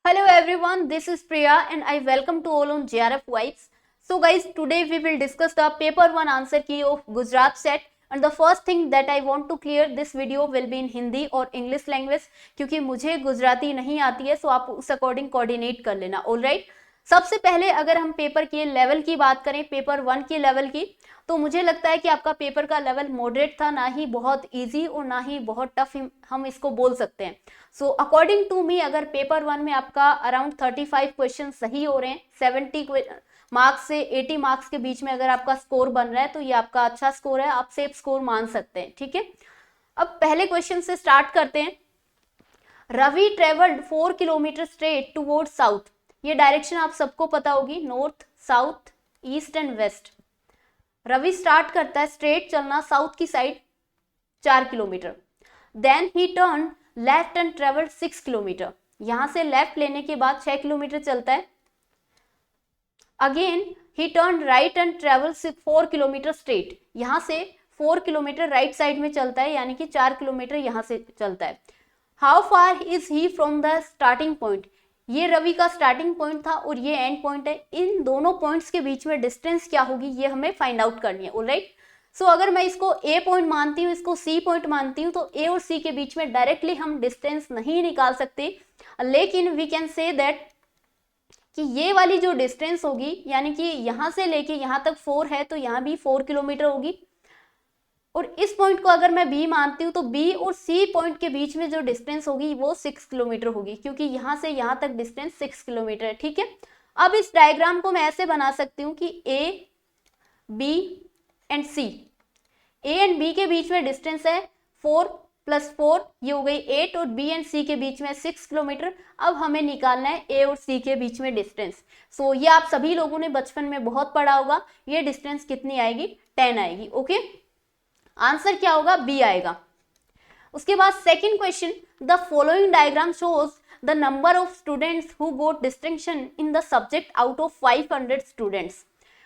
Hello everyone, this is Priya and I welcome to all on JRF Vibes. So guys, today we will discuss the paper 1 answer key of Gujarat set, and the first thing that I want to clear, this video will be in Hindi और English language क्योंकि मुझे गुजराती नहीं आती है, so आप उस according coordinate कर लेना. ऑलराइट, सबसे पहले अगर हम पेपर के लेवल की बात करें, पेपर 1 की लेवल की, तो मुझे लगता है कि आपका पेपर का लेवल मॉडरेट था, ना ही बहुत इजी और ना ही बहुत टफ हम इसको बोल सकते हैं. सो अकॉर्डिंग टू मी, अगर पेपर 1 में आपका अराउंड 35 क्वेश्चन सही हो रहे हैं, 70 मार्क्स से 80 मार्क्स के बीच में अगर आपका स्कोर बन रहा है तो ये आपका अच्छा स्कोर है, आप सेफ स्कोर मान सकते हैं. ठीक है, अब पहले क्वेश्चन से स्टार्ट करते हैं. Ravi travelled 4 kilometre straight toward south. ये डायरेक्शन आप सबको पता होगी, north, south, east and west. Ravi start करता है स्ट्रेट चलना साउथ की side 4 kilometre. Then he turn left and travelled 6 kilometre. यहां से लेफ्ट लेने के बाद 6 किलोमीटर चलता है. Again he turn right and travel 4 kilometre straight. यहां से 4 किलोमीटर राइट साइड में चलता है, यानी कि 4 किलोमीटर यहां से चलता है. How far is he from the starting point. ये रवि का स्टार्टिंग पॉइंट था और ये एंड पॉइंट है. इन दोनों पॉइंट्स के बीच में डिस्टेंस क्या होगी ये हमें फाइंड आउट करनी है. ऑलराइट, सो अगर मैं इसको ए पॉइंट मानती हूँ, इसको सी पॉइंट मानती हूँ, तो ए और सी के बीच में डायरेक्टली हम डिस्टेंस नहीं निकाल सकते, लेकिन वी कैन से दैट कि ये वाली जो डिस्टेंस होगी, यानी कि यहाँ से लेके यहाँ तक 4 है तो यहाँ भी 4 किलोमीटर होगी. और इस पॉइंट को अगर मैं बी मानती हूँ तो बी और सी पॉइंट के बीच में जो डिस्टेंस होगी वो 6 किलोमीटर होगी, क्योंकि यहाँ से यहाँ तक डिस्टेंस 6 किलोमीटर है. ठीक है, अब इस डायग्राम को मैं ऐसे बना सकती हूँ कि A, B and C. A and B के बीच में डिस्टेंस है 4 + 4, ये हो गई 8, और बी एंड सी के बीच में 6 किलोमीटर. अब हमें निकालना है ए और सी के बीच में डिस्टेंस. सो ये आप सभी लोगों ने बचपन में बहुत पढ़ा होगा. ये डिस्टेंस कितनी आएगी? 10 आएगी. ओके, आंसर क्या होगा? बी आएगा. उसके बाद second question, the following diagram shows the number of students who got distinction in the subject out of 500 students.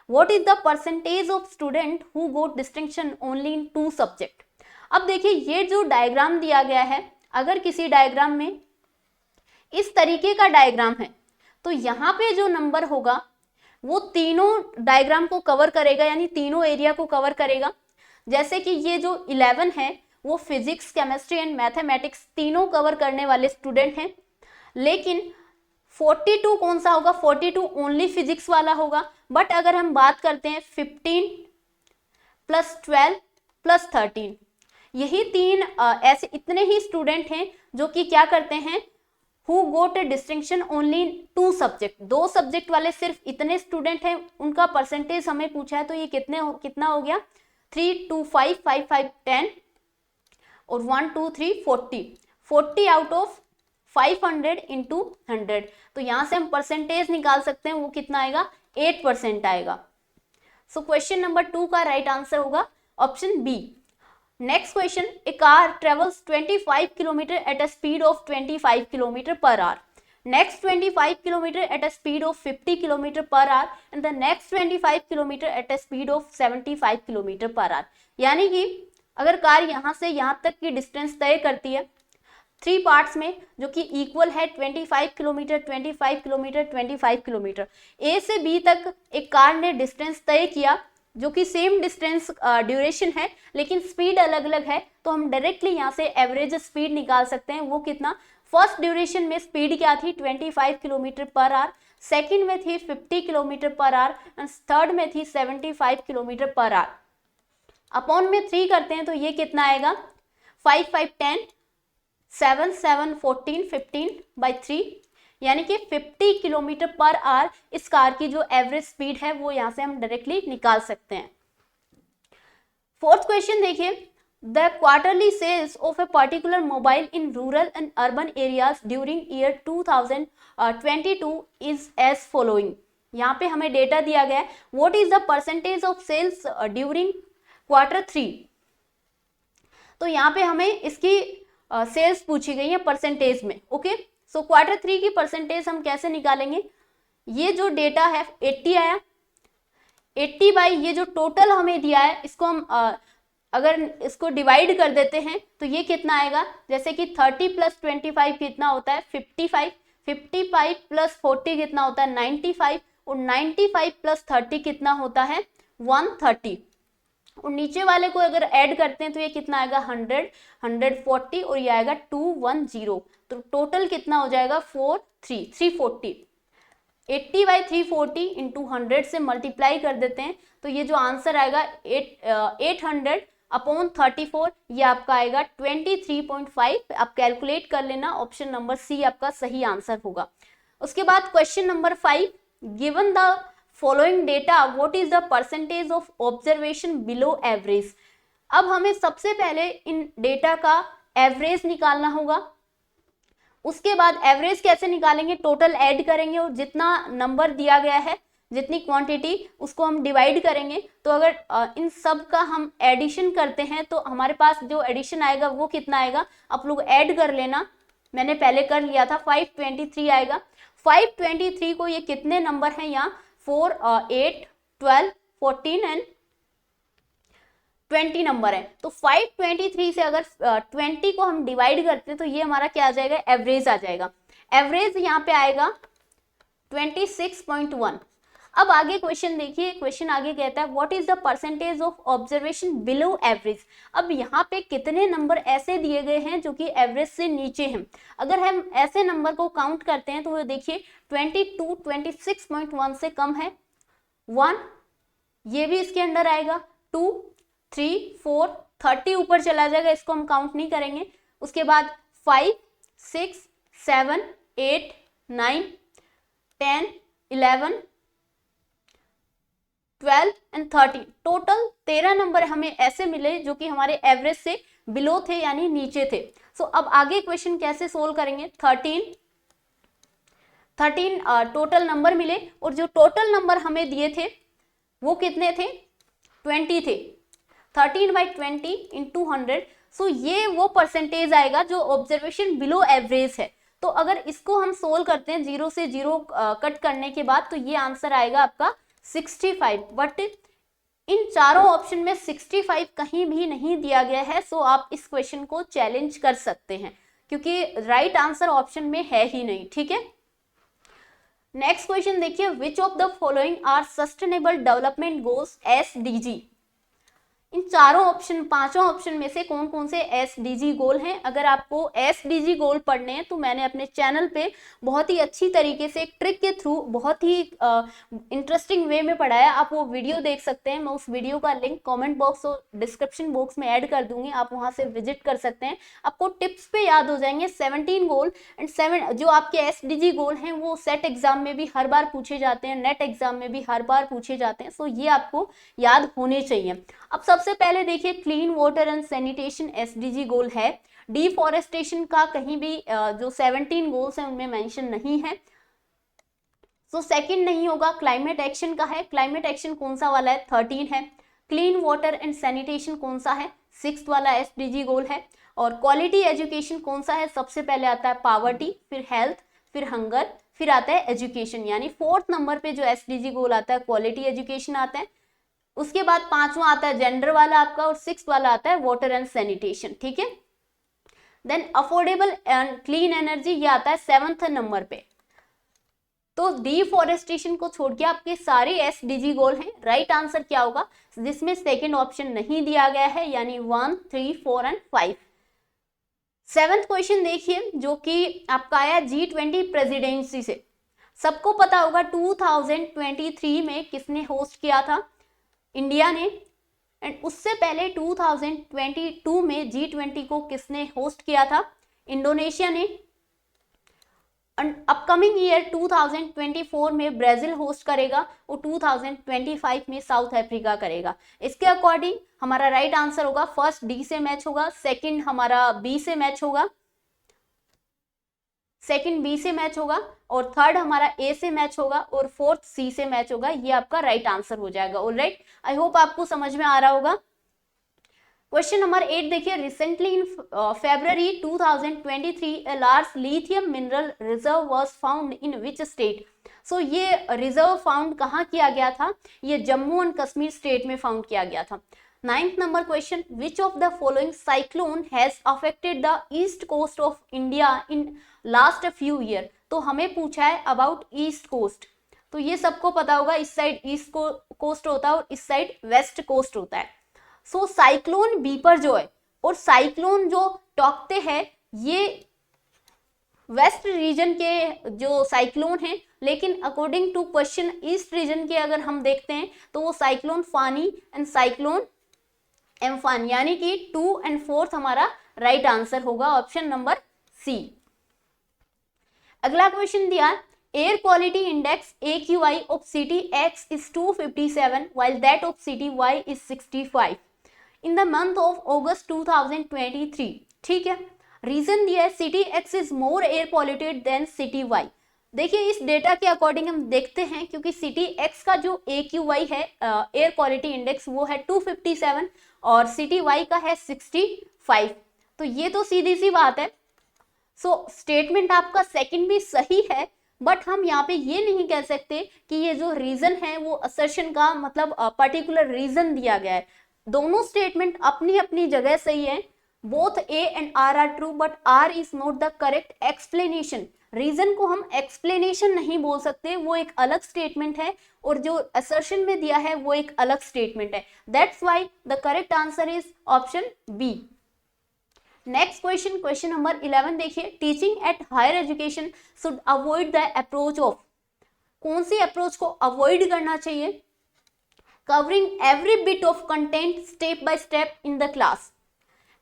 What is the percentage of student who got distinction only in 2 subject. अब देखिए, ये जो diagram दिया गया है, अगर किसी diagram में इस तरीके का डायग्राम है तो यहाँ पे जो नंबर होगा वो तीनों डायग्राम को कवर करेगा, यानी तीनों एरिया को कवर करेगा. जैसे कि ये जो 11 है वो फिजिक्स, केमिस्ट्री एंड मैथमेटिक्स तीनों कवर करने वाले स्टूडेंट हैं. लेकिन 42 कौन सा होगा? 42 ओनली फिजिक्स वाला होगा. बट अगर हम बात करते हैं 15 + 12 + 13, यही तीन ऐसे इतने ही स्टूडेंट हैं जो कि क्या करते हैं, who got A distinction only in 2 subject. 2 subject वाले सिर्फ इतने स्टूडेंट हैं, उनका परसेंटेज हमें पूछा है, तो ये कितना हो गया? 3, 2, 5, 5, 5, 10 और 1, 2, 3, 40. 40 आउट ऑफ 500 इंटू 100. तो यहां से हम परसेंटेज निकाल सकते हैं, वो कितना आएगा? 8% आएगा. सो क्वेश्चन नंबर 2 का राइट आंसर होगा option B. Next question, A car travels 25 kilometre at a speed of 25 kilometre per hour. Next 25 kilometer at a speed of 50 kilometer per hour and the next 25 kilometer at a speed of 75 kilometer per hour. यानी कि अगर car यहाँ से यहाँ तक की distance तय करती है 3 पार्ट्स में, जो कि इक्वल है 25 किलोमीटर, 25 किलोमीटर, 25 किलोमीटर. ए से बी तक एक कार ने डिस्टेंस तय किया जो कि सेम डिस्टेंस ड्यूरेशन है, लेकिन स्पीड अलग अलग है, तो हम डायरेक्टली यहाँ से एवरेज स्पीड निकाल सकते हैं. वो कितना? फर्स्ट ड्यूरेशन में स्पीड क्या थी? 25 किलोमीटर पर आवर. सेकंड में थी 50 kilometre per our and third में थी 75 किलोमीटर पर आवर. अपॉन में 3 करते हैं तो ये कितना आएगा? 5, 5, 10, 7, 7, 14, 15/3, यानी कि 50 किलोमीटर पर आवर इस कार की जो एवरेज स्पीड है वो यहाँ से हम डायरेक्टली निकाल सकते हैं. फोर्थ क्वेश्चन देखिए, The quarterly sales of a particular mobile in rural and urban areas during year 2022 is as following. यहाँ पे हमें डेटा दिया गया है. What is the percentage of sales during Q3? तो यहाँ पे हमें इसकी सेल्स पूछी गई है परसेंटेज में. ओके, सो Q3 की परसेंटेज हम कैसे निकालेंगे? ये जो डेटा है 80 आया, 80 बाई ये जो टोटल हमें दिया है इसको हम अगर इसको डिवाइड कर देते हैं तो ये कितना आएगा? जैसे कि 30 + 25 कितना होता है? 55. 55 प्लस 40 कितना होता है 95, और 95 प्लस 30 कितना होता है 130, और नीचे वाले को अगर ऐड करते हैं तो ये कितना आएगा 100, 140 और ये आएगा 210, तो टोटल कितना हो जाएगा 340। 80 बाई 340 इंटू 100 से मल्टीप्लाई कर देते हैं तो ये जो आंसर आएगा 800 अपॉन 34, ये आपका आएगा 23.5। आप कैलकुलेट कर लेना, ऑप्शन नंबर सी आपका सही आंसर होगा। उसके बाद question number 5, given the following data what is the percentage of observation below average. अब हमें सबसे पहले इन डेटा का एवरेज निकालना होगा। उसके बाद एवरेज कैसे निकालेंगे, टोटल ऐड करेंगे और जितना नंबर दिया गया है, जितनी क्वांटिटी, उसको हम डिवाइड करेंगे। तो अगर इन सब का हम एडिशन करते हैं तो हमारे पास जो एडिशन आएगा वो कितना आएगा, आप लोग ऐड कर लेना, मैंने पहले कर लिया था, 523 आएगा। 523 को ये कितने नंबर हैं यहाँ 4, 8, 12, 14 एंड 20 नंबर है। तो 523 से अगर 20 को हम डिवाइड करते हैं तो ये हमारा क्या आ जाएगा, एवरेज आ जाएगा। एवरेज यहाँ पे आएगा 26.1। अब आगे क्वेश्चन देखिए, क्वेश्चन आगे कहता है what is the percentage of observation below average. अब यहाँ पे कितने नंबर ऐसे दिए गए हैं जो कि एवरेज से नीचे हैं। अगर हम ऐसे नंबर को काउंट करते हैं तो वो देखिए 22 26.1 से कम है, 1 ये भी इसके अंडर आएगा, 2 3 4 30 ऊपर चला जाएगा, इसको हम काउंट नहीं करेंगे। उसके बाद 5 6 7 8 9 10 11 12 एंड 13, टोटल 13 नंबर हमें ऐसे मिले जो कि हमारे एवरेज से बिलो थे यानी नीचे थे। सो अब आगे क्वेश्चन कैसे सोल्व करेंगे, 13 टोटल नंबर मिले और जो टोटल नंबर हमें दिए थे वो कितने थे 20 थे। 13 बाई 20 इंटू 100, सो ये वो परसेंटेज आएगा जो ऑब्जर्वेशन बिलो एवरेज है। तो अगर इसको हम सोल्व करते हैं 0 से 0 कट करने के बाद तो ये आंसर आएगा आपका 65। बट इन चारों ऑप्शन में 65 कहीं भी नहीं दिया गया है, सो आप इस क्वेश्चन को चैलेंज कर सकते हैं क्योंकि राइट आंसर ऑप्शन में है ही नहीं। ठीक है, नेक्स्ट क्वेश्चन देखिए, which of the following are sustainable development goals SDG। इन चारों ऑप्शन, पांचों ऑप्शन में से कौन कौन से SDG गोल हैं। अगर आपको SDG गोल पढ़ने हैं तो मैंने अपने चैनल पे बहुत ही अच्छी तरीके से एक ट्रिक के थ्रू बहुत ही इंटरेस्टिंग वे में पढ़ाया, आप वो वीडियो देख सकते हैं। मैं उस वीडियो का लिंक कमेंट बॉक्स और डिस्क्रिप्शन बॉक्स में ऐड कर दूंगी, आप वहां से विजिट कर सकते हैं। आपको टिप्स पे याद हो जाएंगे 17 गोल एंड 7 जो आपके SDG गोल हैं वो सेट एग्जाम में भी हर बार पूछे जाते हैं, नेट एग्जाम में भी हर बार पूछे जाते हैं, सो ये आपको याद होने चाहिए। अब सबसे पहले देखिए, clean water and sanitation SDG गोल है। डिफॉरेस्टेशन का कहीं भी जो 17 गोल्स हैं उनमें मेंशन नहीं है, सो सेकंड नहीं होगा। क्लाइमेट एक्शन का है, क्लाइमेट एक्शन कौन सा वाला है 13 है। क्लीन वाटर एंड सैनिटेशन कौन सा है 6th वाला SDG गोल है। और क्वालिटी एजुकेशन कौन सा है, सबसे पहले आता है पावर्टी, फिर हेल्थ, फिर हंगर, फिर आता है एजुकेशन, यानी 4th नंबर पे जो SDG गोल आता है क्वालिटी एजुकेशन आता है। उसके बाद 5वां आता है जेंडर वाला आपका और 6th वाला आता है वाटर एंड सैनिटेशन। ठीक है, then affordable and clean energy ये आता है 7th नंबर पे। तो डिफॉरेस्टेशन को छोड़ के आपके सारे SDG गोल हैं। राइट आंसर क्या होगा, जिसमें सेकंड ऑप्शन नहीं दिया गया है, यानी 1 3 4 एंड 5। 7th क्वेश्चन देखिए जो कि आपका आया G20 प्रेसिडेंसी से। सबको पता होगा 2023 में किसने होस्ट किया था, इंडिया ने। एंड उससे पहले 2022 में G20 को किसने होस्ट किया था, इंडोनेशिया ने। अपकमिंग ईयर 2024 में ब्राजील होस्ट करेगा और 2025 में साउथ अफ्रीका करेगा। इसके अकॉर्डिंग हमारा राइट आंसर होगा, फर्स्ट D से मैच होगा, सेकंड हमारा B से मैच होगा, सेकंड B से मैच होगा और थर्ड हमारा A से मैच होगा और फोर्थ C से मैच होगा। ये आपका राइट आंसर हो जाएगा। ऑलराइट, आई होप आपको समझ में आ रहा होगा। क्वेश्चन नंबर 8 देखिए, recently in February 2023 a large lithium mineral reserve was found in which state। So ये रिजर्व फाउंड कहाँ किया गया था, ये जम्मू एंड कश्मीर स्टेट में फाउंड किया गया था। 9th number question, which of the following cyclone has affected the east coast of India in last few year. तो हमें पूछा है अबाउट ईस्ट कोस्ट, तो ये सबको पता होगा इस साइड ईस्ट कोस्ट होता है और इस साइड वेस्ट कोस्ट होता है। सो साइक्लोन बीपर जो है और साइक्लोन जो टोक्ते हैं ये वेस्ट रीजन के जो साइक्लोन है, लेकिन according to question east region के अगर हम देखते हैं तो वो cyclone Fani and cyclone Amphan, यानी कि 2 और 4 हमारा राइट आंसर होगा ऑप्शन नंबर सी। अगला क्वेश्चन दिया air quality index AQI of city X is 257 while that of city Y is 65 in the month of August 2023। ठीक है, रीजन दिया है city X is more air polluted than city Y। देखिए इस data के according हम देखते हैं, क्योंकि सिटी X का जो AQI है एयर क्वालिटी इंडेक्स वो है 257 और सिटी Y का है 65, तो ये तो सीधी सी बात है। सो स्टेटमेंट आपका सेकंड भी सही है, बट हम यहाँ पे ये नहीं कह सकते कि ये जो रीजन है वो असर्शन का मतलब पर्टिकुलर रीजन दिया गया है। दोनों स्टेटमेंट अपनी अपनी जगह सही है, both A and R are true, but R is not the correct explanation. Reason को हम एक्सप्लेनेशन नहीं बोल सकते, वो एक अलग स्टेटमेंट है, और जो असर्शन में दिया है वो एक अलग स्टेटमेंट है। That's why the correct answer is option B. Next question, question number 11 देखिए, teaching at higher education should avoid the approach of, कौन सी अप्रोच को अवॉइड करना चाहिए? Covering every bit of content step by step in the class,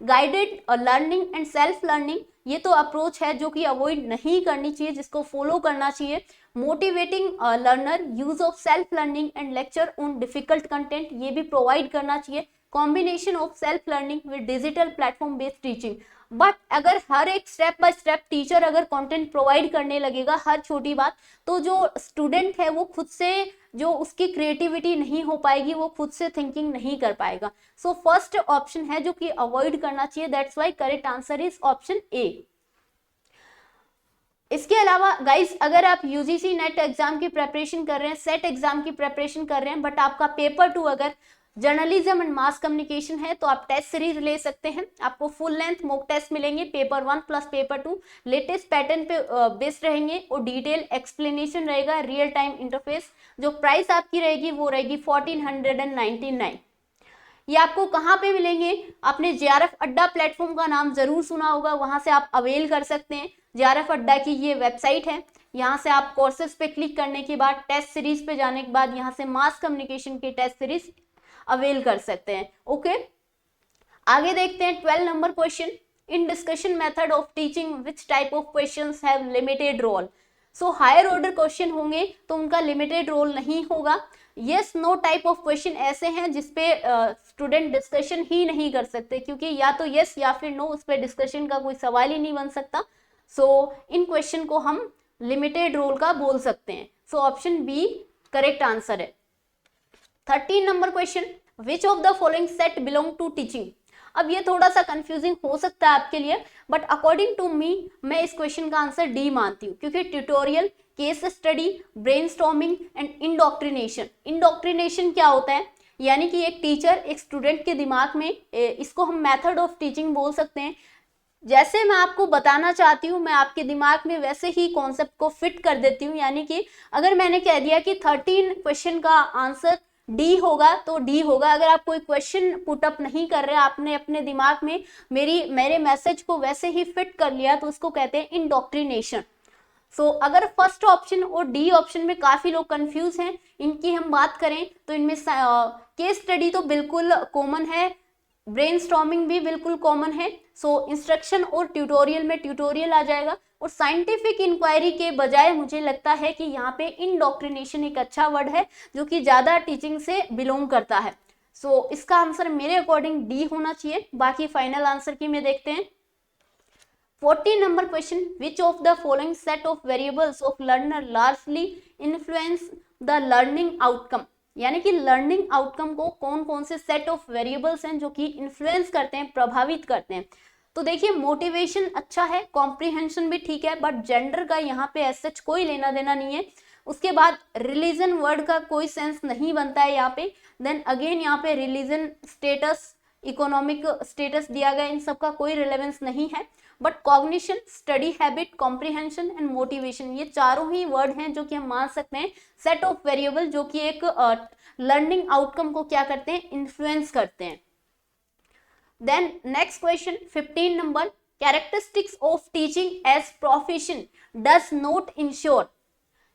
guided learning and self learning, ये तो approach है जो कि अवॉइड नहीं करनी चाहिए, जिसको फॉलो करना चाहिए। Motivating learner, use of self learning and lecture on difficult content, ये भी प्रोवाइड करना चाहिए। Combination of self learning with digital platform based teaching, but अगर हर एक स्टेप बाय स्टेप टीचर अगर कंटेंट प्रोवाइड करने लगेगा हर छोटी बात, तो जो स्टूडेंट है वो खुद से जो उसकी क्रिएटिविटी नहीं हो पाएगी, वो खुद से थिंकिंग नहीं कर पाएगा। सो फर्स्ट ऑप्शन है जो कि अवॉइड करना चाहिए, that's why correct answer is option ए। इसके अलावा गाइस अगर आप यूजीसी नेट एग्जाम की प्रिपरेशन कर रहे हैं, सेट एग्जाम की प्रिपरेशन कर रहे हैं, बट आपका पेपर 2 अगर जर्नलिज्म एंड मास कम्युनिकेशन है, तो आप टेस्ट सीरीज ले सकते हैं। आपको फुल लेंथ मॉक टेस्ट मिलेंगे, paper 1 plus paper 2 latest pattern पे बेस्ड रहेंगे और डिटेल एक्सप्लेनेशन रहेगा, रियल टाइम इंटरफेस। जो प्राइस आपकी रहेगी वो रहेगी 1499। ये आपको कहाँ पे मिलेंगे? आपने JRF अड्डा प्लेटफॉर्म का नाम जरूर सुना होगा, वहां से आप अवेल कर सकते हैं। JRF अड्डा की ये वेबसाइट है, यहाँ से आप कोर्सेज पे क्लिक करने के बाद टेस्ट सीरीज पे जाने के बाद यहाँ से मास कम्युनिकेशन की टेस्ट सीरीज अवेल कर सकते हैं। ओके, आगे देखते हैं 12 number question, in discussion method of teaching which type of questions have limited role. So higher order question होंगे तो उनका लिमिटेड रोल नहीं होगा। Yes no type of question ऐसे हैं जिसपे स्टूडेंट डिस्कशन ही नहीं कर सकते, क्योंकि या तो यस या फिर नो, उस पर डिस्कशन का कोई सवाल ही नहीं बन सकता। सो इन क्वेश्चन को हम लिमिटेड रोल का बोल सकते हैं। So option B correct answer है। 13 number question, which of the following set belong to teaching. अब ये थोड़ा सा कंफ्यूजिंग हो सकता है आपके लिए, बट अकॉर्डिंग टू मी मैं इस क्वेश्चन का आंसर डी मानती हूँ, क्योंकि tutorial, case study, brainstorming and indoctrination. Indoctrination क्या होता है? यानी कि एक टीचर एक स्टूडेंट के दिमाग में, इसको हम मेथड ऑफ टीचिंग बोल सकते हैं। जैसे मैं आपको बताना चाहती हूँ मैं आपके दिमाग में वैसे ही कॉन्सेप्ट को फिट कर देती हूँ। यानी कि अगर मैंने कह दिया कि 13 क्वेश्चन का आंसर डी होगा तो डी होगा। अगर आप कोई क्वेश्चन पुटअप नहीं कर रहे, आपने अपने दिमाग में मेरे मैसेज को वैसे ही फिट कर लिया, तो उसको कहते हैं इंडोक्ट्रिनेशन। सो अगर फर्स्ट ऑप्शन और डी ऑप्शन में काफी लोग कंफ्यूज हैं, इनकी हम बात करें तो इनमें केस स्टडी तो बिल्कुल कॉमन है, ब्रेनस्टॉर्मिंग भी बिल्कुल कॉमन है। सो इंस्ट्रक्शन और ट्यूटोरियल में ट्यूटोरियल आ जाएगा, और साइंटिफिक इंक्वायरी के बजाय मुझे लगता है कि यहाँ पे इंडोक्ट्रिनेशन एक अच्छा वर्ड है जो कि ज्यादा टीचिंग से बिलोंग करता है। सो इसका आंसर मेरे अकॉर्डिंग डी होना चाहिए। बाकी फाइनल आंसर की में देखते हैं। 14 number question, which of the following set of variables of learner largely influence the learning outcome. यानी कि लर्निंग आउटकम को कौन कौन से सेट ऑफ वेरिएबल्स हैं जो कि इन्फ्लुएंस करते हैं, प्रभावित करते हैं। तो देखिए मोटिवेशन अच्छा है, कॉम्प्रिहेंशन भी ठीक है, बट जेंडर का यहाँ पे ऐसा कोई लेना देना नहीं है। उसके बाद रिलीजन वर्ड का कोई सेंस नहीं बनता है यहाँ पे। देन अगेन यहाँ पे रिलीजन, स्टेटस, इकोनॉमिक स्टेटस दिया गया, इन सब का कोई रिलेवेंस नहीं है। But cognition, study habit, comprehension and motivation, ये चारों ही वर्ड हैं जो कि हम मान सकते हैं सेट ऑफ वेरिएबल जो कि एक लर्निंग आउटकम को क्या करते हैं, इन्फ्लुएंस करते हैं। Then next question 15 number, characteristics of teaching as profession does not ensure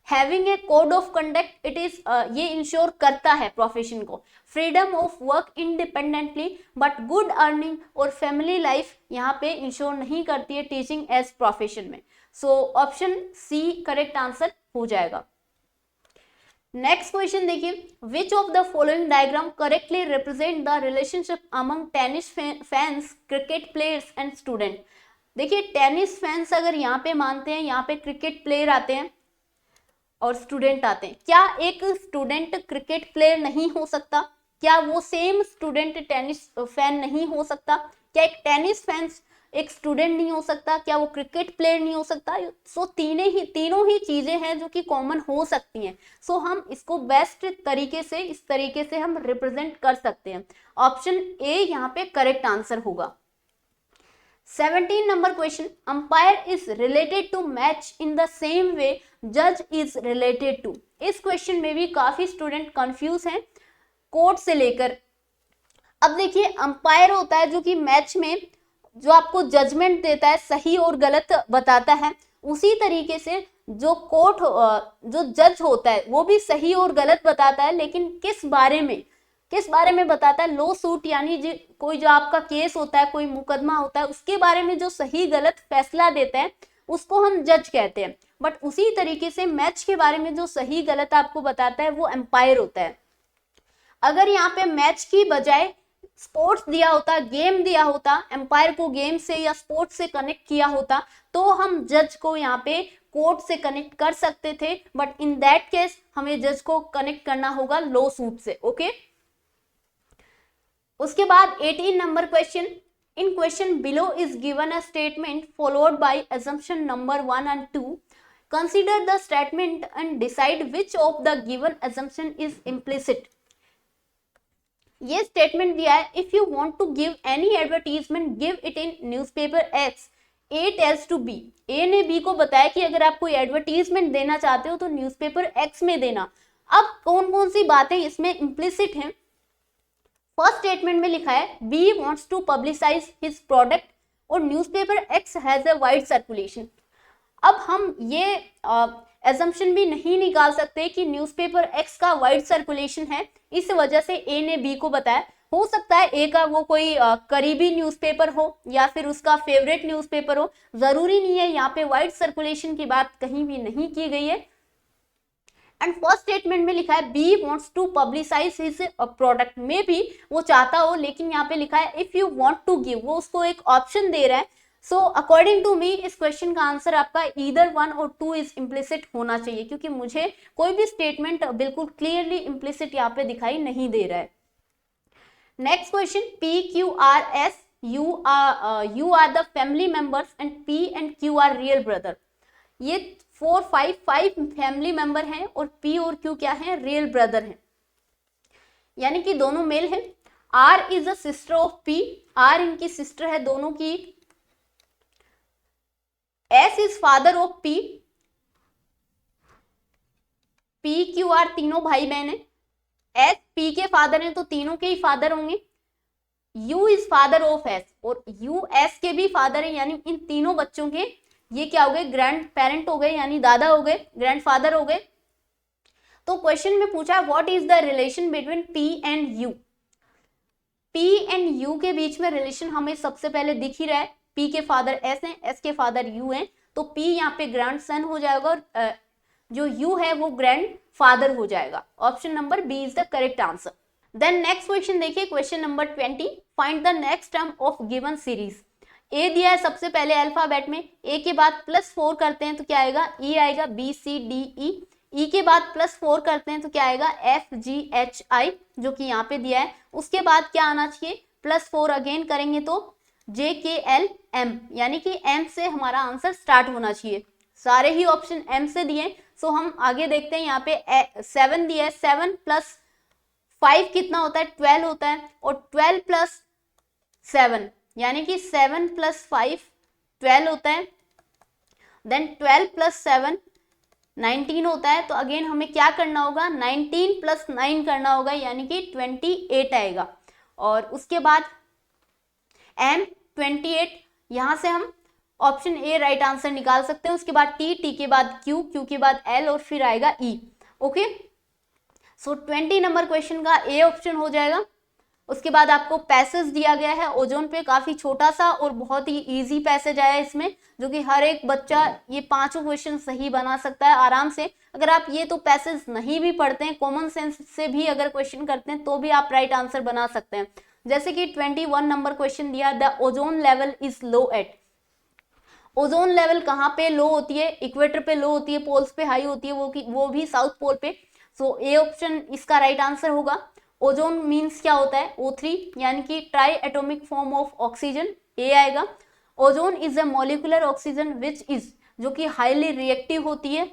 having a code of conduct, it is ये इंश्योर करता है प्रोफेशन को freedom of work independently, but good earning और फैमिली लाइफ यहाँ पे ensure नहीं करती है टीचिंग एज प्रोफेशन में। So option C correct answer हो जाएगा। नेक्स्ट क्वेश्चन देखिए, which of the following diagram correctly represent the relationship among tennis fans, cricket players and student. देखिए टेनिस फैंस अगर यहाँ पे मानते हैं, यहाँ पे क्रिकेट प्लेयर आते हैं और स्टूडेंट आते हैं, क्या एक स्टूडेंट क्रिकेट प्लेयर नहीं हो सकता? क्या वो सेम स्टूडेंट टेनिस फैन नहीं हो सकता? क्या एक टेनिस फैन एक स्टूडेंट नहीं हो सकता? क्या वो क्रिकेट प्लेयर नहीं हो सकता? सो तीनों ही चीजें हैं जो कि कॉमन हो सकती हैं। सो हम इसको बेस्ट तरीके से इस तरीके से हम रिप्रेजेंट कर सकते हैं। ऑप्शन ए यहाँ पे करेक्ट आंसर होगा। 17 number question, umpire is related to match in the same way जज इज रिलेटेड टू। इस क्वेश्चन में भी काफी स्टूडेंट कंफ्यूज हैं कोर्ट से लेकर। अब देखिए अंपायर होता है जो कि मैच में जो आपको जजमेंट देता है, सही और गलत बताता है। उसी तरीके से जो कोर्ट जो जज होता है वो भी सही और गलत बताता है, लेकिन किस बारे में बताता है? लॉ सूट, यानी कोई जो आपका केस होता है, कोई मुकदमा होता है, उसके बारे में जो सही गलत फैसला देता है उसको हम जज कहते हैं। बट उसी तरीके से मैच के बारे में जो सही गलत आपको बताता है वो एम्पायर होता है। अगर यहाँ पे मैच की बजाय स्पोर्ट्स दिया होता, गेम दिया होता, एम्पायर को गेम से या स्पोर्ट्स से कनेक्ट किया होता, तो हम जज को यहाँ पे कोर्ट से कनेक्ट कर सकते थे। बट इन दैट केस हमें जज को कनेक्ट करना होगा लॉ सूट से। ओके, उसके बाद 18 number question, in question below is given a statement followed by assumption number 1 and 2. Consider the statement and decide which of the given assumption is implicit. ये statement दिया है, if you want to give any advertisement give it in newspaper X, A tells to B. A ने B को बताया कि अगर आप कोई एडवर्टीजमेंट देना चाहते हो तो न्यूज़पेपर एक्स में देना। अब कौन कौन सी बातें इसमें इम्प्लिसिट हैं? फर्स्ट स्टेटमेंट में लिखा है B wants to publicise his product और newspaper X has a wide circulation. अब हम ये एजम्पशन भी नहीं निकाल सकते कि न्यूज़पेपर एक्स का वाइड सर्कुलेशन है, इस वजह से ए ने बी को बताया। हो सकता है ए का वो कोई करीबी न्यूज़पेपर हो या फिर उसका फेवरेट न्यूज़पेपर हो, जरूरी नहीं है। यहाँ पे वाइड सर्कुलेशन की बात कहीं भी नहीं की गई है। एंड फर्स्ट स्टेटमेंट में लिखा है B wants to publicise his product, में भी वो चाहता हो, लेकिन यहाँ पे लिखा है if you want to give, वो उसको एक ऑप्शन दे रहा है। सो अकॉर्डिंग टू मी इस क्वेश्चन का आंसर आपका ईदर 1 और 2 इज इम्प्लिसिट होना चाहिए, क्योंकि मुझे कोई भी स्टेटमेंट बिल्कुल क्लियरली इम्प्लिसिट यहाँ पे दिखाई नहीं दे रहा है। Next question, P Q R S U are the family members and P and Q are real brother. ये 4 5 फैमिली मेंबर हैं और पी और क्यू क्या है? रियल ब्रदर हैं, यानी कि दोनों मेल हैं। R is a sister of P, R इनकी सिस्टर है दोनों की। S is father of P, P Q R तीनों भाई बहन है। एस पी के फादर हैं तो तीनों के ही फादर होंगे। You is father of S और यू एस के भी फादर है, यानी इन तीनों बच्चों के ये क्या हो गए? ग्रैंड पेरेंट हो गए, यानी दादा हो गए, ग्रैंड फादर हो गए। तो क्वेश्चन में पूछा what is the relation between P and you. P and you के बीच में रिलेशन हमें सबसे पहले दिख ही रहा है, पी के फादर एस हैं, एस के फादर यू हैं, तो पी यहाँ पे ग्रैंड सन हो जाएगा और जो यू है वो ग्रैंड फादर हो जाएगा। Option number B is the correct answer. Then next question देखिए, question number 20, find the next term of given series. A दिया है सबसे पहले अल्फाबेट में, ए के बाद +4 करते हैं तो क्या आएगा? ई आएगा, बी सी डी ई। ई के बाद +4 करते हैं तो क्या आएगा? एफ जी एच आई, जो कि यहाँ पे दिया है। उसके बाद क्या आना चाहिए? +4 अगेन करेंगे तो जे के एल एम, यानी कि एम से हमारा आंसर स्टार्ट होना चाहिए। सारे ही ऑप्शन एम से दिए। सो हम आगे देखते हैं, यहाँ पे 7 दिया है, 7 + 5 कितना होता है? 12 होता है, और 12 + 7 यानी कि 7 + 5 12 होता है, देन 12 प्लस 7 19 होता है। तो अगेन हमें क्या करना होगा, 19 प्लस 9 करना होगा, यानी कि 28 आएगा। और उसके बाद m 28, यहां से हम ऑप्शन ए राइट आंसर निकाल सकते हैं। उसके बाद टी के बाद क्यू के बाद एल और फिर आएगा ई। ओके, सो 20 नंबर क्वेश्चन का ए ऑप्शन हो जाएगा। उसके बाद आपको पैसेज दिया गया है ओजोन पे, काफी छोटा सा और बहुत ही इजी पैसेज आया है इसमें, जो कि हर एक बच्चा ये 5 क्वेश्चन सही बना सकता है आराम से। अगर आप ये तो पैसेज नहीं भी पढ़ते हैं, कॉमन सेंस से भी अगर क्वेश्चन करते हैं तो भी आप राइट आंसर बना सकते हैं। जैसे कि 21 नंबर क्वेश्चन दिया, the ozone level is low at. Ozone level कहाँ पे लो होती है, इक्वेटर पे लो होती है, पोल्स पे हाई होती है, वो भी साउथ पोल पे। सो ए ऑप्शन इसका राइट आंसर होगा। ओजोन मीन्स क्या होता है, O3, यानी कि triatomic form of oxygen, A आएगा। Ozone is a molecular oxygen which is, जो कि हाईली रिएक्टिव होती है।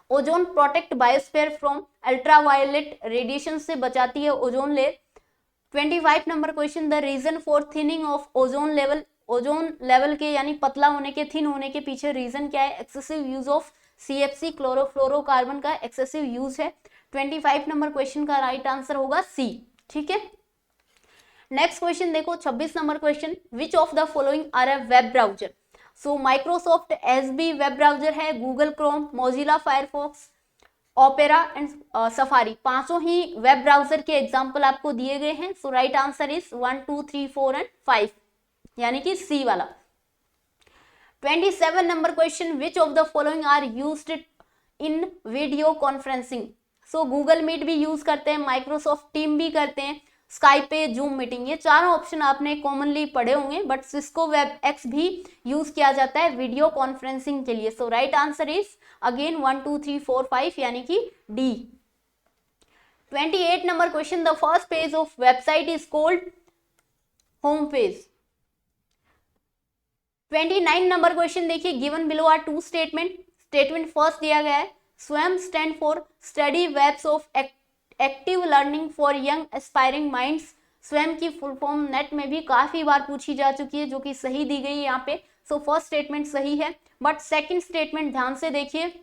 Ozone protect biosphere from ultraviolet radiation से बचाती है ozone layer. 25 number question, the reason for thinning of ozone level. Ozone level के यानी पतला होने के, थिन होने के पीछे रीजन क्या है, excessive use of CFC chlorofluorocarbon का एक्सेसिव यूज है। 25 नंबर क्वेश्चन का राइट आंसर होगा सी। ठीक है, नेक्स्ट क्वेश्चन देखो 26 number question, which of the following are a web browser. So Microsoft SB web browser है, Google Chrome, Mozilla Firefox, Opera and Safari. पांचों ही web browser के example आपको दिए गए हैं। So right answer is 1 2 3 4 and 5, यानी कि सी वाला। 27 number question, which of the following are used in video conferencing. So Google Meet भी यूज करते हैं, माइक्रोसॉफ्ट टीम भी करते हैं, स्काइप पे, जूम मीटिंग, ये चारों ऑप्शन आपने कॉमनली पढ़े होंगे, बट सिस्को वेब एक्स भी यूज किया जाता है वीडियो कॉन्फ्रेंसिंग के लिए। So right answer is again 1 2 3 4 5, यानी कि D. 28 number question, the first page of website is called home page. 29 number question देखिए, given below are two statement. Statement first दिया गया है, Swayam stand for study webs of active learning for young aspiring minds. Swayam की full form net में भी काफी बार पूछी जा चुकी है, जो कि सही दी गई है यहाँ पे। सो फर्स्ट स्टेटमेंट सही है, बट सेकंड स्टेटमेंट ध्यान से देखिए,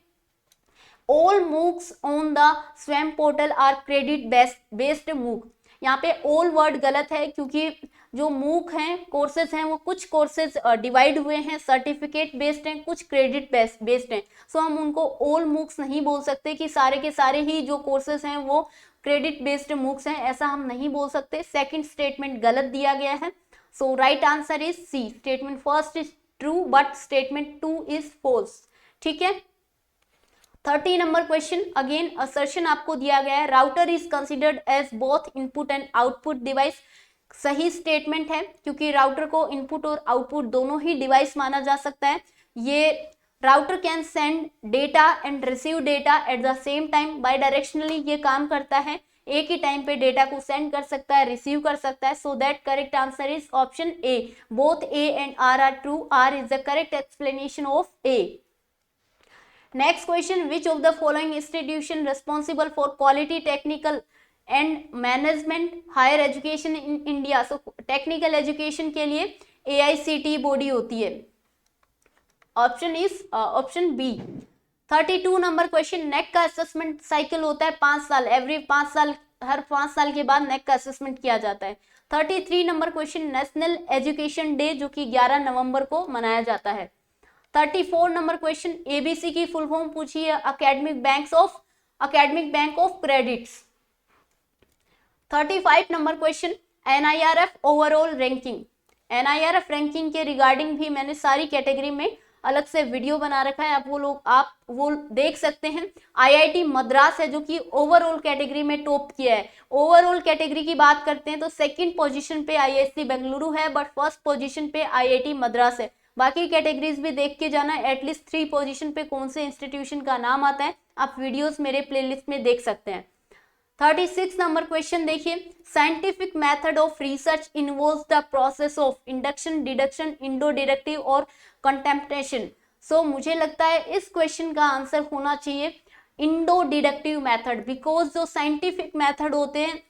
ऑल मूक्स ऑन द स्वयं पोर्टल आर क्रेडिट बेस्ड मूक। यहाँ पे ऑल वर्ड गलत है, क्योंकि जो मूक हैं, कोर्सेज हैं, वो कुछ कोर्सेज डिवाइड हुए हैं, सर्टिफिकेट बेस्ड हैं, कुछ क्रेडिट बेस्ड हैं। सो हम उनको ऑल मूक्स नहीं बोल सकते कि सारे के सारे ही जो कोर्सेज हैं वो क्रेडिट बेस्ड मूक्स हैं, ऐसा हम नहीं बोल सकते। सेकंड स्टेटमेंट गलत दिया गया है। So right answer is C, statement first is true but statement 2 is false. ठीक है, 30 नंबर क्वेश्चन, अगेन असर्शन आपको दिया गया है, router is considered as both input and output device. सही स्टेटमेंट है, क्योंकि राउटर को इनपुट और आउटपुट दोनों ही डिवाइस माना जा सकता है। ये router can send data and receive data at the same time, bidirectionally ये काम करता है, एक ही टाइम पे डेटा को सेंड कर सकता है, रिसीव कर सकता है। So that correct answer is option A, both A and R are true, R is the correct explanation of A. Next question, which of the following institution responsible for quality technical and management higher education in India? So technical education के लिए AICTE body होती है। Option is option B. 32 number question, NAAC का assessment cycle होता है 5 साल, every 5 साल, हर 5 साल के बाद नेक का असेसमेंट किया जाता है। 33 number question, national education day जो कि 11 नवंबर को मनाया जाता है। 34 नंबर क्वेश्चन, एबीसी की फुल फॉर्म पूछी है, academic bank of credits. 35 number question, NIRF overall ranking. NIRF ranking के रिगार्डिंग भी मैंने सारी कैटेगरी में अलग से वीडियो बना रखा है, आप वो देख सकते हैं। IIT मद्रास है जो कि ओवरऑल कैटेगरी में टॉप किया है। ओवरऑल कैटेगरी की बात करते हैं तो सेकंड पोजीशन पे IISc बेंगलुरु है, बट फर्स्ट पोजीशन पे IIT मद्रास है। बाकी कैटेगरीज भी देख के जाना, एटलीस्ट 3 पोजीशन पे कौन से इंस्टीट्यूशन का नाम आता है, आप वीडियोस मेरे प्लेलिस्ट में देख सकते हैं। 36 नंबर क्वेश्चन देखिए, scientific method of research involves the process of induction, deduction, Indo deductive और कंटेम्पटेशन। सो मुझे लगता है इस क्वेश्चन का आंसर होना चाहिए इंडो डिडक्टिव मेथड, बिकॉज जो साइंटिफिक मेथड होते हैं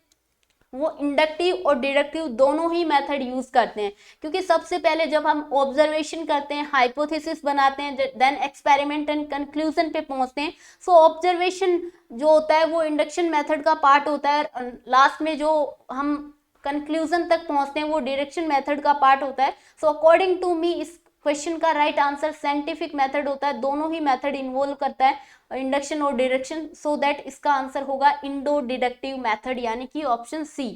वो इंडक्टिव और डिडक्टिव दोनों ही मेथड यूज करते हैं, क्योंकि सबसे पहले जब हम ऑब्जर्वेशन करते हैं, हाइपोथेसिस बनाते हैं, देन एक्सपेरिमेंट एंड कंक्लूजन पे पहुंचते हैं। सो ऑब्जर्वेशन जो होता है वो इंडक्शन मेथड का पार्ट होता है, लास्ट में जो हम कंक्लूजन तक पहुंचते हैं वो डिडक्शन मेथड का पार्ट होता है। सो अकॉर्डिंग टू मी इस क्वेश्चन का राइट आंसर साइंटिफिक मेथड होता है, दोनों ही मेथड इन्वॉल्व करता है इंडक्शन और डिडक्शन, सो दैट इसका आंसर होगा इंडो डिडक्टिव मेथड, यानी कि option C.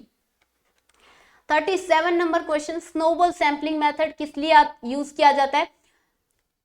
37 number question, snowball sampling method किस लिए यूज किया जाता है?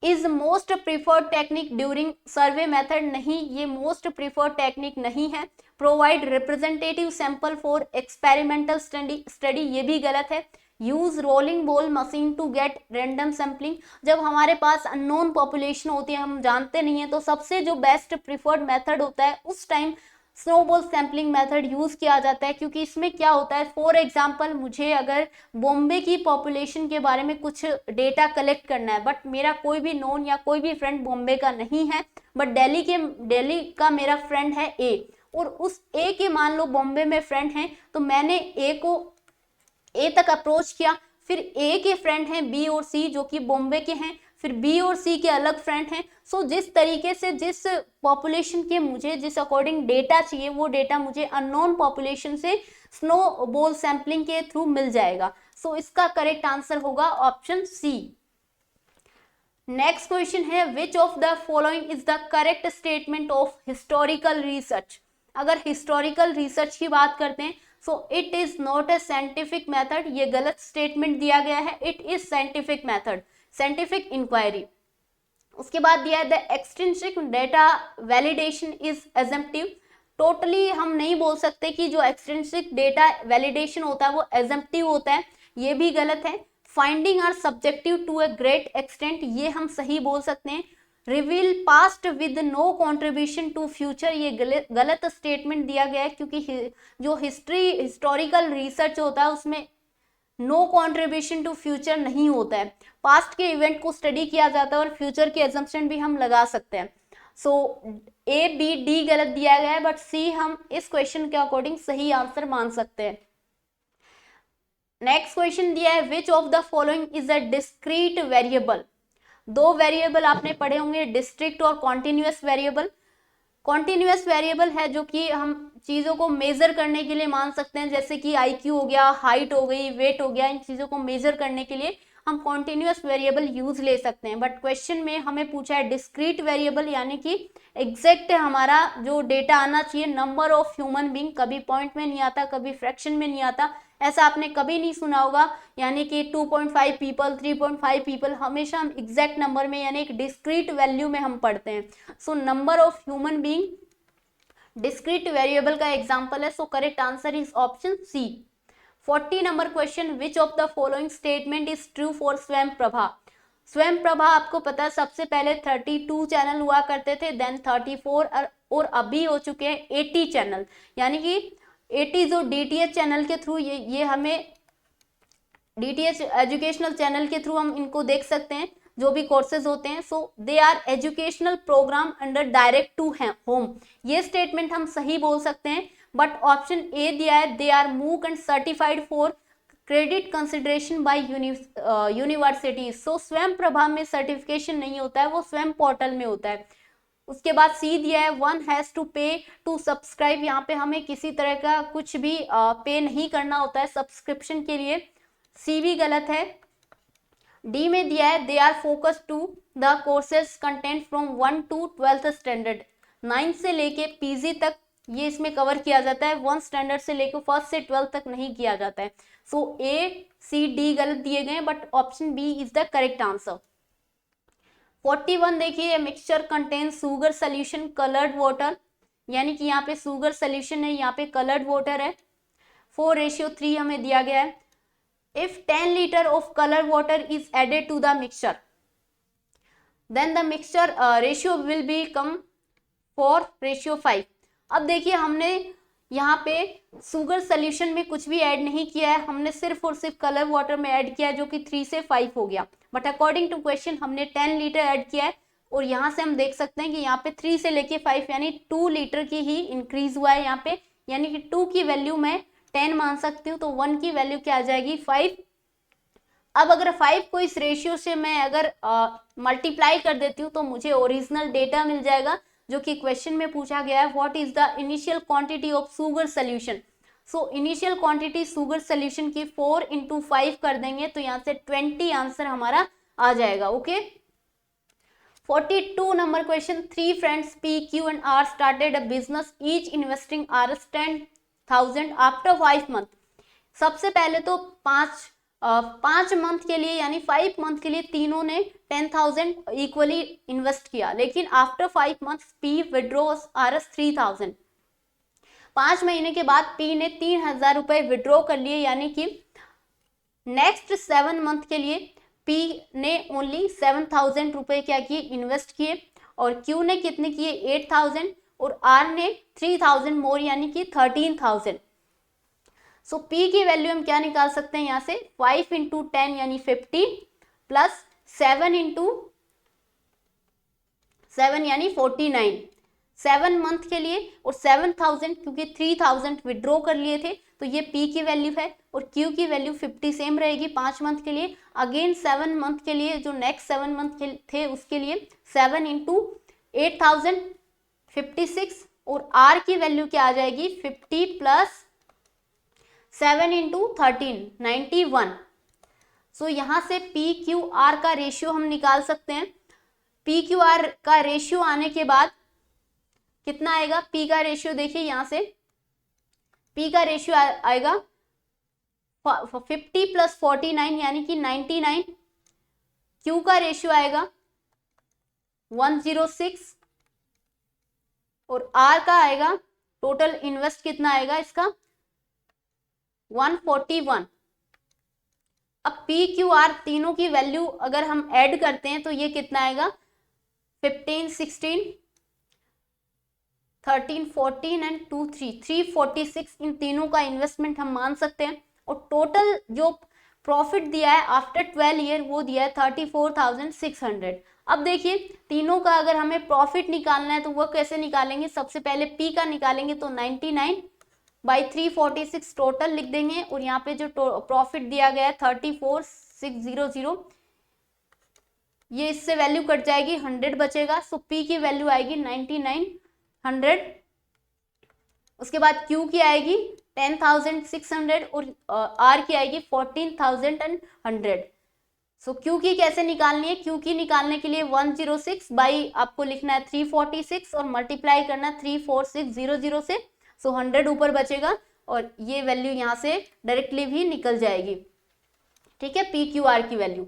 Is most preferred technique during survey method, नहीं ये मोस्ट प्रिफर्ड टेक्निक नहीं है। Provide representative sample for experimental study, ये भी गलत है। Use rolling ball machine to get random sampling, जब हमारे पास अननोन पॉपुलेशन होती है, हम जानते नहीं है, तो सबसे जो बेस्ट प्रिफर्ड मेथड होता है उस time snowball sampling method use किया जाता है, क्योंकि इसमें क्या होता है, फॉर एग्जांपल मुझे अगर बॉम्बे की पॉपुलेशन के बारे में कुछ डेटा कलेक्ट करना है, बट मेरा कोई भी नोन या कोई भी फ्रेंड बॉम्बे का नहीं है, बट दिल्ली का मेरा फ्रेंड है ए, और उस ए के मान लो बॉम्बे में फ्रेंड है, तो मैंने ए तक अप्रोच किया, फिर ए के फ्रेंड हैं बी और सी जो कि बॉम्बे के हैं, फिर बी और सी के अलग फ्रेंड हैं। सो जिस तरीके से जिस पॉपुलेशन के मुझे जिस अकॉर्डिंग डेटा चाहिए वो डेटा मुझे अननोन पॉपुलेशन से स्नोबॉल सैंपलिंग के थ्रू मिल जाएगा। सो इसका करेक्ट आंसर होगा ऑप्शन सी। नेक्स्ट क्वेश्चन है, which of the following is the correct statement of historical research. अगर हिस्टोरिकल रिसर्च की बात करते हैं, so it is not a scientific method, ये गलत स्टेटमेंट दिया गया है। It is scientific method, scientific inquiry. उसके बाद दिया है the extrinsic data validation is एजम्प्टिव, totally हम नहीं बोल सकते कि जो एक्सट्रिंसिक डेटा वैलिडेशन होता है वो एजम्प्टिव होता है, ये भी गलत है। Finding are subjective to a great extent, ये हम सही बोल सकते हैं। Reveal past with no contribution to future, ये गलत स्टेटमेंट दिया गया है, क्योंकि जो हिस्टोरिकल रिसर्च होता है उसमें नो कॉन्ट्रीब्यूशन टू फ्यूचर नहीं होता है, पास्ट के इवेंट को स्टडी किया जाता है और फ्यूचर की एजम्पशन भी हम लगा सकते हैं। सो ए बी डी गलत दिया गया है, बट सी हम इस क्वेश्चन के अकॉर्डिंग सही आंसर मान सकते हैं। नेक्स्ट क्वेश्चन दिया है, which of the following is a discrete variable. दो वेरिएबल आपने पढ़े होंगे, डिस्ट्रिक्ट और कॉन्टिन्यूअस वेरिएबल। कॉन्टिन्यूअस वेरिएबल है जो कि हम चीज़ों को मेजर करने के लिए मान सकते हैं, जैसे कि आईक्यू हो गया, हाइट हो गई, वेट हो गया, इन चीज़ों को मेजर करने के लिए हम कॉन्टिन्यूअस वेरिएबल यूज ले सकते हैं। बट क्वेश्चन में हमें पूछा है डिस्क्रीट वेरिएबल, यानी कि एग्जैक्ट हमारा जो डेटा आना चाहिए, नंबर ऑफ ह्यूमन बींग, कभी पॉइंट में नहीं आता, कभी फ्रैक्शन में नहीं आता, ऐसा आपने कभी नहीं सुना होगा, यानी कि 2.5 पीपल, 3.5 पीपल, हमेशा हम एग्जैक्ट नंबर में यानी एक डिस्क्रीट वैल्यू में हम पढ़ते हैं। So number of human being discrete variable का एग्जाम्पल है। So correct answer is option C. 40 number question, which of the following statement is true for Swayam Prabha. स्वयं प्रभा आपको पता है सबसे पहले 32 चैनल हुआ करते थे, देन 34 और अभी हो चुके हैं 80 चैनल, यानी कि 80 जो DTH चैनल के थ्रू ये हमें DTH एजुकेशनल चैनल के थ्रू हम इनको देख सकते हैं जो भी कोर्सेज होते हैं। So they are educational programme under direct to home, ये स्टेटमेंट हम सही बोल सकते हैं। बट ऑप्शन ए दिया है, they are MOOC and certified for credit consideration by universities. So Swayam Prabha में सर्टिफिकेशन नहीं होता है, वो स्वयं पोर्टल में होता है। उसके बाद सी दिया है, वन हैज टू पे टू सब्सक्राइब, यहाँ पे हमें किसी तरह का कुछ भी पे नहीं करना होता है सब्सक्रिप्शन के लिए, सी भी गलत है। डी में दिया है, they are focus to the courses content from 1 to 12th standard, 9 से लेके पीजी तक ये इसमें कवर किया जाता है, 1 स्टैंडर्ड से लेके 1st से 12th तक नहीं किया जाता है। सो ए सी डी गलत दिए गए, but option B is the correct answer. 41 देखिए, mixture contain sugar solution coloured water, यानी कि यहाँ पे सुगर सोल्यूशन है, यहाँ पे कलर्ड वाटर है। 4:3 हमें दिया गया है। If 10 litre of colour water is added to the mixture, then the mixture ratio will become 4:5। अब देखिए हमने यहाँ पे सुगर सोल्यूशन में कुछ भी ऐड नहीं किया है, हमने सिर्फ और सिर्फ कलर वाटर में ऐड किया है जो कि 3 से 5 हो गया, बट अकॉर्डिंग टू क्वेश्चन हमने 10 लीटर ऐड किया है, और यहाँ से हम देख सकते हैं कि यहाँ पे 3 से लेके 5 यानी 2 लीटर की ही इंक्रीज हुआ है यहाँ पे, यानी कि 2 की वैल्यू मैं 10 मान सकती हूँ, तो 1 की वैल्यू क्या आ जाएगी 5। अब अगर 5 को इस रेशियो से मैं अगर मल्टीप्लाई कर देती हूँ तो मुझे ओरिजिनल डेटा मिल जाएगा, जो कि क्वेश्चन में पूछा गया है, what is the initial quantity of sugar solution. So initial quantity sugar solution की 4 × 5 कर देंगे तो यहाँ से 20 आंसर हमारा आ जाएगा। Okay 42 number question, 3 friends P, Q and R started a business, each investing Rs 10,000 after 5 month। सबसे पहले तो 5 मंथ के लिए यानी 5 मंथ के लिए तीनों ने 10,000 इक्वली इन्वेस्ट किया, लेकिन after 5 month P withdraws Rs 3,000। 5 महीने के बाद P ने 3,000 रुपए विड्रॉ कर लिए, यानी कि नेक्स्ट 7 मंथ के लिए P ने ओनली 7,000 रुपए क्या किए इन्वेस्ट किए, और Q ने कितने किए 8,000 और R ने 3,000 मोर यानी कि 13,000। सो P की वैल्यू हम क्या निकाल सकते हैं यहाँ से 5 × 10 यानी 50 प्लस 7 × 7 यानी 49, 7 मंथ के लिए, और 7,000 क्योंकि 3,000 विड्रॉ कर लिए थे तो ये P की वैल्यू है, और Q की वैल्यू 50 सेम रहेगी 5 मंथ के लिए। अगेन 7 मंथ के लिए जो नेक्स्ट 7 मंथ के थे उसके लिए 7 × 8,000 56, और R की वैल्यू क्या आ जाएगी 50 प्लस 7 × 13 91। सो यहाँ से PQR का रेशियो हम निकाल सकते हैं। PQR का रेशियो आने के बाद कितना आएगा, P का रेशियो देखिए यहाँ से P का रेशियो आएगा 50 प्लस 49 यानी कि 99। Q का रेशियो आएगा 106, और R का आएगा टोटल इन्वेस्ट कितना आएगा इसका 141। अब PQR तीनों की वैल्यू अगर हम ऐड करते हैं तो ये कितना आएगा 15 16 13 14 एंड 2 3 346, इन तीनों का इन्वेस्टमेंट हम मान सकते हैं। और टोटल जो प्रॉफिट दिया है आफ्टर 12 ईयर वो दिया है 34,600। अब देखिए तीनों का अगर हमें प्रॉफिट निकालना है तो वो कैसे निकालेंगे, सबसे पहले P का निकालेंगे तो 99 बाई 346 टोटल लिख देंगे, और यहाँ पे जो प्रॉफिट दिया गया है 34,600, ये इससे वैल्यू कट जाएगी 100 बचेगा। सो P की वैल्यू आएगी 9900, उसके बाद Q की आएगी 10,600 और R की आएगी 14,100। सो Q की कैसे निकालनी है, Q की निकालने के लिए 106 बाई आपको लिखना है 346 और मल्टीप्लाई करना 34600 से। सो 100 ऊपर बचेगा और ये वैल्यू यहाँ से डायरेक्टली भी निकल जाएगी। ठीक है, PQR की वैल्यू।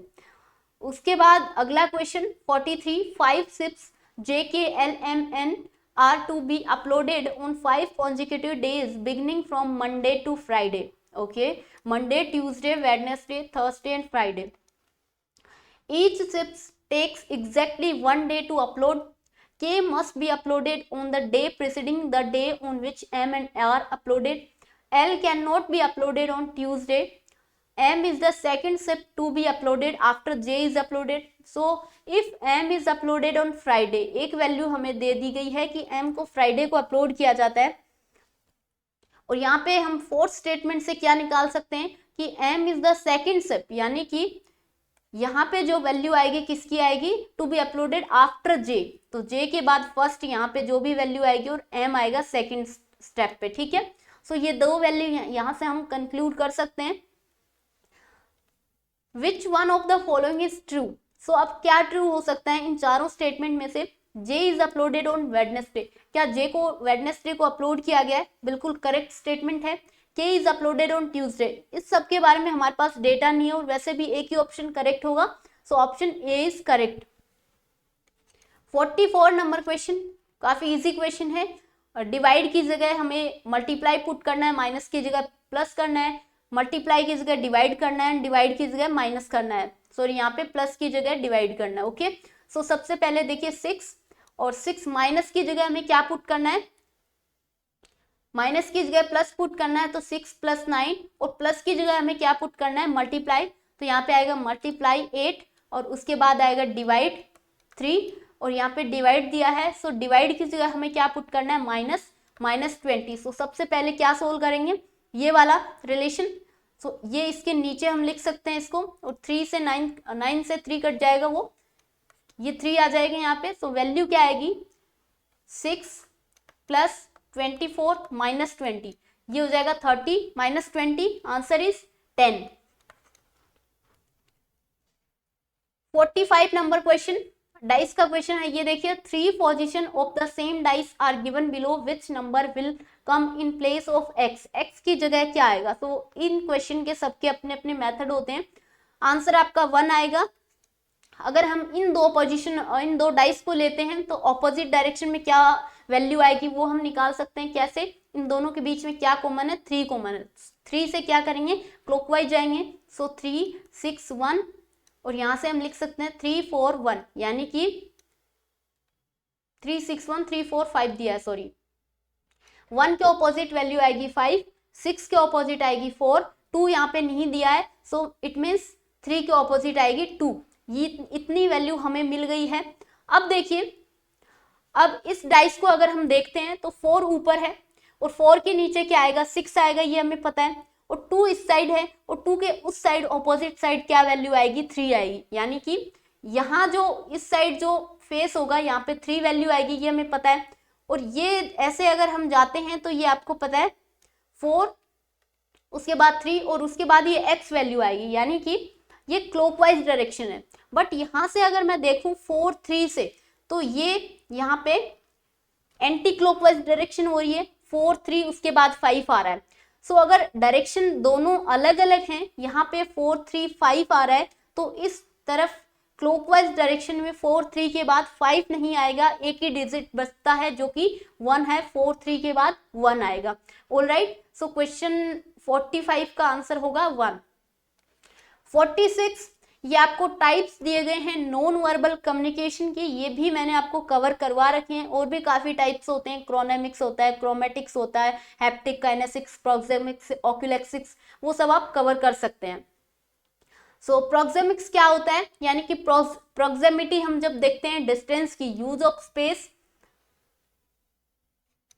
उसके बाद अगला question 43, 5 ships JKLMN are to be uploaded on 5 consecutive days beginning from Monday to Friday. Okay, Monday, Tuesday, Wednesday, Thursday and Friday. Each ship takes exactly 1 day to upload. K must be uploaded on the day preceding the day on which M and R uploaded. L cannot be uploaded on Tuesday. M is the second ship to be uploaded after J is uploaded. So if M is uploaded on Friday, एक value हमें दे दी गई है कि M को Friday को upload किया जाता है, और यहाँ पे हम फोर्थ स्टेटमेंट से क्या निकाल सकते हैं कि M is the second ship, यानी कि यहाँ पे जो वैल्यू आएगी किसकी आएगी, to be uploaded after J, तो J के बाद फर्स्ट यहाँ पे जो भी वैल्यू आएगी और M आएगा सेकेंड स्टेप पे। ठीक है, सो ये दो वैल्यू यहाँ से हम कंक्लूड कर सकते हैं। Which one of the following is true? So अब क्या ट्रू हो सकता है इन चारों स्टेटमेंट में से। J is uploaded on Wednesday, क्या J को वेडनेसडे को अपलोड किया गया है, बिल्कुल करेक्ट स्टेटमेंट है। K is uploaded on Tuesday, इस सब के बारे में हमारे पास डेटा नहीं है और वैसे भी एक ही ऑप्शन करेक्ट होगा, so option A is correct. 44 number question काफी इजी क्वेश्चन है। डिवाइड की जगह हमें मल्टीप्लाई पुट करना है, माइनस की जगह प्लस करना है, मल्टीप्लाई की जगह डिवाइड करना है, डिवाइड की जगह माइनस करना है, सॉरी यहाँ पे प्लस की जगह डिवाइड करना है। ओके, सो सबसे पहले देखिए 6 और 6 माइनस की जगह हमें क्या पुट करना है, माइनस की जगह प्लस पुट करना है, तो 6 + 9, और प्लस की जगह हमें क्या पुट करना है मल्टीप्लाई, तो यहाँ पे आएगा मल्टीप्लाई 8 और उसके बाद आएगा डिवाइड 3, और यहाँ पे डिवाइड दिया है, सो डिवाइड की जगह हमें क्या पुट करना है -20। सो सबसे पहले क्या सोल्व करेंगे, ये वाला रिलेशन। सो ये इसके नीचे हम लिख सकते हैं इसको, और 3 से 9 से 3 कट जाएगा, वो ये 3 आ जाएगा यहाँ पे। सो वैल्यू क्या आएगी, 6 प्लस 24 माइनस 20, ये हो जाएगा 30 minus 20, answer is 10। 45 number question, dice का क्वेश्चन है। ये देखिए, 3 position of the same dice are given below, which number will come in place of X, X की जगह क्या आएगा। तो इन क्वेश्चन के सबके अपने अपने मेथड होते हैं। आंसर आपका 1 आएगा। अगर हम इन दो डाइस को लेते हैं तो ऑपोजिट डायरेक्शन में क्या वैल्यू आएगी वो हम निकाल सकते हैं। कैसे, इन दोनों के बीच में क्या कॉमन है, 3 कॉमन है। 3 से क्या करेंगे, क्लॉकवाइज जाएंगे। सो 3 6 1, और यहां से हम लिख सकते हैं 3 4 1, यानी कि 3 6 1 3 4 5 दिया है, सॉरी। 1 के ऑपोजिट वैल्यू आएगी 5, 6 के ऑपोजिट आएगी 4, 2 यहाँ पे नहीं दिया है, सो इट मीन्स 3 के ऑपोजिट आएगी 2। ये इतनी वैल्यू हमें मिल गई है। अब देखिए, अब इस डाइस को अगर हम देखते हैं तो 4 ऊपर है और 4 के नीचे क्या आएगा, 6 आएगा, ये हमें पता है, और 2 इस साइड है, और 2 के उस साइड ऑपोजिट साइड क्या वैल्यू आएगी, 3 आएगी। यानी कि यहाँ जो इस साइड जो फेस होगा यहाँ पे 3 वैल्यू आएगी, ये हमें पता है। और ये ऐसे अगर हम जाते हैं तो ये आपको पता है 4, उसके बाद 3, और उसके बाद ये x वैल्यू आएगी, यानी कि ये क्लॉकवाइज डायरेक्शन है। बट यहाँ से अगर मैं देखूं 4 3 से, तो ये यहाँ पे एंटी क्लॉकवाइज डायरेक्शन हो रही है। 4 3 उसके बाद 5 आ रहा है। सो अगर डायरेक्शन दोनों अलग अलग हैं, यहाँ पे 4 3 5 आ रहा है, तो इस तरफ क्लॉकवाइज डायरेक्शन में 4 3 के बाद 5 नहीं आएगा, एक ही डिजिट बचता है जो कि 1 है। 4 3 के बाद 1 आएगा। ऑलराइट, सो क्वेश्चन 45 का आंसर होगा 1। 46, ये आपको टाइप्स दिए गए हैं नॉन वर्बल कम्युनिकेशन की, ये भी मैंने आपको कवर करवा रखे हैं। और भी काफी टाइप्स होते हैं, क्रोनेमिक्स होता है, क्रोमेटिक्स होता है, हैप्टिक, काइनेसिक्स, प्रोक्सेमिक्स, ओक्यूलेक्सिक्स, वो सब आप कवर कर सकते हैं। सो प्रोक्सेमिक्स क्या होता है, यानी कि प्रोक्सेमिटी हम जब देखते हैं डिस्टेंस की, use of space,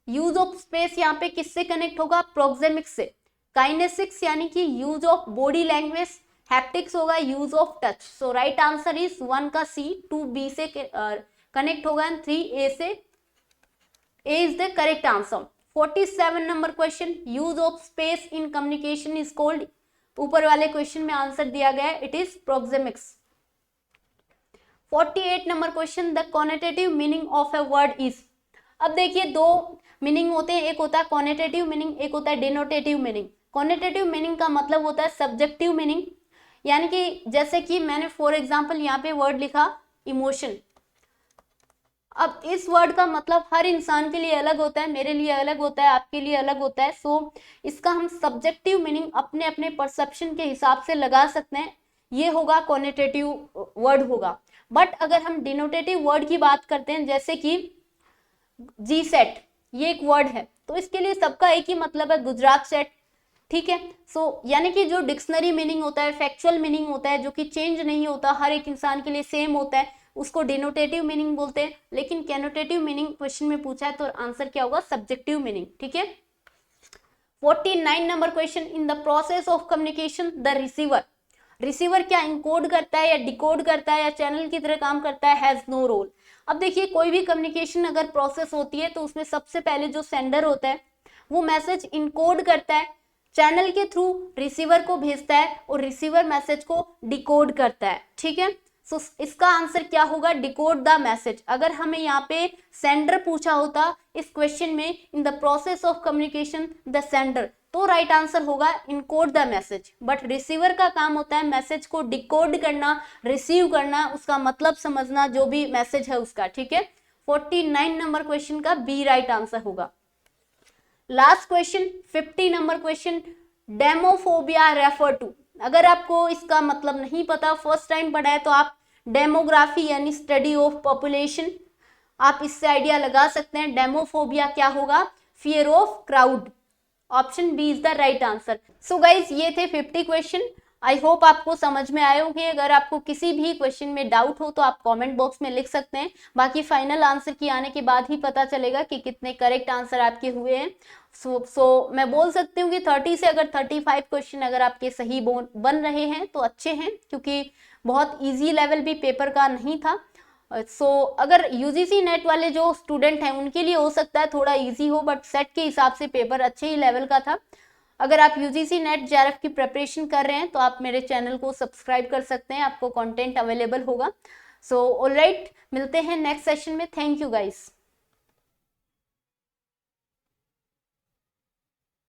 use of space यहाँ पे किससे कनेक्ट होगा, प्रोक्सेमिक्स से। काइनेसिक्स यानी कि use of body language, haptics होगा use of touch. So right answer is 1 का C, 2 B से कनेक्ट होगा, एंड 3 A से, A is the correct answer. 47 number question, use of space in communication is called, ऊपर वाले question में answer दिया गया है, it is proxemics. 48 number question, the connotative meaning of a word is. अब देखिए, 2 मीनिंग होते हैं, एक होता है कॉनेटेटिव मीनिंग, एक होता है डिनोटेटिव मीनिंग। कॉनेटेटिव मीनिंग का मतलब होता है सब्जेक्टिव मीनिंग, यानी कि जैसे कि मैंने फॉर एग्जाम्पल यहाँ पे वर्ड लिखा इमोशन। अब इस वर्ड का मतलब हर इंसान के लिए अलग होता है, मेरे लिए अलग होता है, आपके लिए अलग होता है। सो इसका हम सब्जेक्टिव मीनिंग अपने अपने परसेप्शन के हिसाब से लगा सकते हैं, ये होगा कॉनेटेटिव वर्ड होगा। बट अगर हम डिनोटेटिव वर्ड की बात करते हैं, जैसे कि जी सेट, ये एक वर्ड है, तो इसके लिए सबका एक ही मतलब है, गुजरात सेट, ठीक है। सो यानी कि जो डिक्शनरी मीनिंग होता है, फैक्चुअल मीनिंग होता है, जो कि चेंज नहीं होता, हर एक इंसान के लिए सेम होता है, उसको डिनोटेटिव मीनिंग बोलते हैं। लेकिन कैनोटेटिव मीनिंग क्वेश्चन में पूछा है तो आंसर क्या होगा, सब्जेक्टिव मीनिंग, ठीक है। 49 number question, in the process of communication the receiver, receiver क्या इनकोड करता है या डिकोड करता है या चैनल की तरह काम करता है, हैज नो रोल। अब देखिए, कोई भी कम्युनिकेशन अगर प्रोसेस होती है तो उसमें सबसे पहले जो सेंडर होता है वो मैसेज इनकोड करता है, चैनल के थ्रू रिसीवर को भेजता है, और रिसीवर मैसेज को डिकोड करता है, ठीक है। सो इसका आंसर क्या होगा, डिकोड द मैसेज। अगर हमें यहाँ पे सेंडर पूछा होता इस क्वेश्चन में, in the process of communication the sender, तो राइट आंसर होगा encode the message. But receiver का काम होता है मैसेज को डिकोड करना, रिसीव करना, उसका मतलब समझना, जो भी मैसेज है उसका, ठीक है। 49 नंबर क्वेश्चन का बी राइट आंसर होगा। Last question 50 number question, demophobia refer to. अगर आपको इसका मतलब नहीं पता, फर्स्ट टाइम पढ़ा है, तो आप डेमोग्राफी यानी स्टडी ऑफ पॉपुलेशन, आप इससे आइडिया लगा सकते हैं। डेमोफोबिया क्या होगा, fear of crowd. Option B is the right answer. So guys, ये थे 50 क्वेश्चन। आई होप आपको समझ में आए होंगे। अगर आपको किसी भी क्वेश्चन में डाउट हो तो आप कमेंट बॉक्स में लिख सकते हैं, बाकी फाइनल आंसर की आने के बाद ही पता चलेगा कि कितने करेक्ट आंसर आपके हुए हैं। सो मैं बोल सकती हूँ कि 30 से अगर 35 क्वेश्चन अगर आपके सही बन रहे हैं तो अच्छे हैं, क्योंकि बहुत ईजी लेवल भी पेपर का नहीं था। अगर यूजीसी नेट वाले जो स्टूडेंट हैं उनके लिए हो सकता है थोड़ा इजी हो, बट सेट के हिसाब से पेपर अच्छे ही लेवल का था। अगर आप यूजीसी नेट जेआरएफ की प्रिपरेशन कर रहे हैं तो आप मेरे चैनल को सब्सक्राइब कर सकते हैं, आपको कंटेंट अवेलेबल होगा। ऑलराइट, मिलते हैं नेक्स्ट सेशन में। Thank you guys.